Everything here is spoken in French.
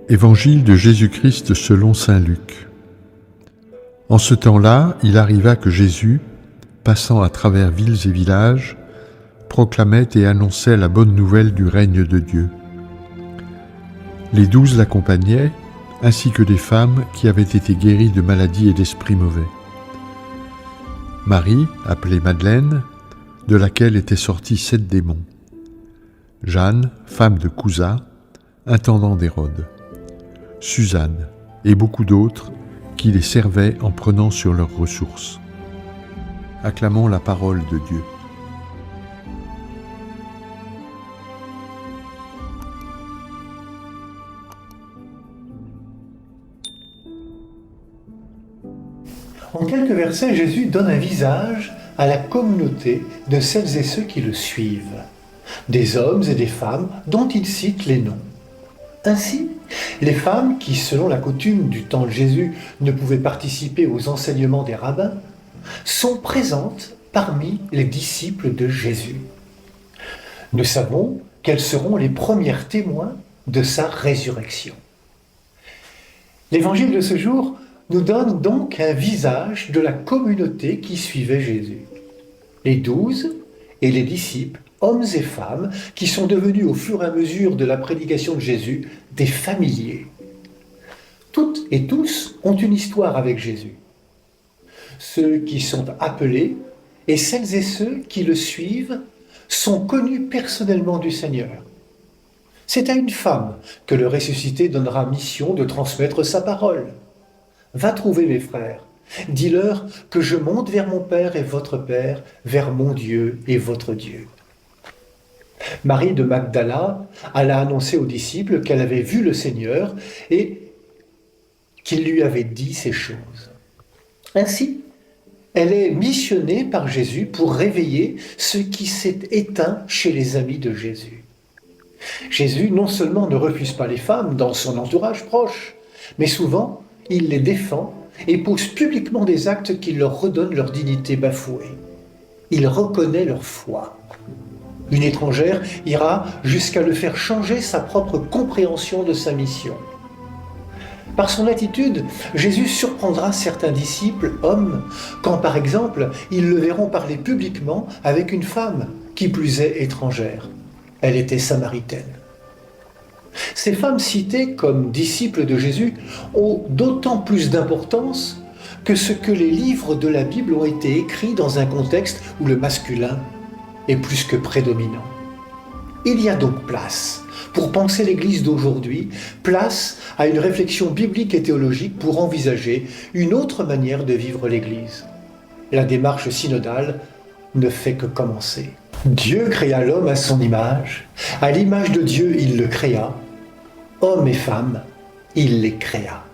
Évangile de Jésus-Christ selon saint Luc. En ce temps-là, il arriva que Jésus, passant à travers villes et villages, proclamait et annonçait la bonne nouvelle du règne de Dieu. Les 12 l'accompagnaient, ainsi que des femmes qui avaient été guéries de maladies et d'esprits mauvais. Marie, appelée Madeleine, de laquelle étaient sortis 7 démons. Jeanne, femme de Cousa, intendant d'Hérode. Suzanne et beaucoup d'autres qui les servaient en prenant sur leurs ressources. Acclamons la parole de Dieu. En quelques versets, Jésus donne un visage à la communauté de celles et ceux qui le suivent, des hommes et des femmes dont il cite les noms. Ainsi, les femmes qui, selon la coutume du temps de Jésus, ne pouvaient participer aux enseignements des rabbins, sont présentes parmi les disciples de Jésus. Nous savons qu'elles seront les premières témoins de sa résurrection. L'évangile de ce jour nous donne donc un visage de la communauté qui suivait Jésus. Les 12 et les disciples, hommes et femmes, qui sont devenus au fur et à mesure de la prédication de Jésus des familiers. Toutes et tous ont une histoire avec Jésus. Ceux qui sont appelés et celles et ceux qui le suivent sont connus personnellement du Seigneur. C'est à une femme que le ressuscité donnera mission de transmettre sa parole. Va trouver mes frères, dis-leur que je monte vers mon Père et votre Père, vers mon Dieu et votre Dieu. Marie de Magdala alla annoncer aux disciples qu'elle avait vu le Seigneur et qu'il lui avait dit ces choses. Ainsi, elle est missionnée par Jésus pour réveiller ce qui s'est éteint chez les amis de Jésus. Jésus non seulement ne refuse pas les femmes dans son entourage proche, mais souvent il les défend et pose publiquement des actes qui leur redonnent leur dignité bafouée. Il reconnaît leur foi. Une étrangère ira jusqu'à le faire changer sa propre compréhension de sa mission. Par son attitude, Jésus surprendra certains disciples, hommes, quand par exemple, ils le verront parler publiquement avec une femme, qui plus est étrangère. Elle était samaritaine. Ces femmes citées comme disciples de Jésus ont d'autant plus d'importance que ce que les livres de la Bible ont été écrits dans un contexte où le masculin est plus que prédominant. Il y a donc place pour penser l'Église d'aujourd'hui, place à une réflexion biblique et théologique pour envisager une autre manière de vivre l'Église. La démarche synodale ne fait que commencer. Dieu créa l'homme à son image, à l'image de Dieu il le créa, hommes et femmes, il les créa.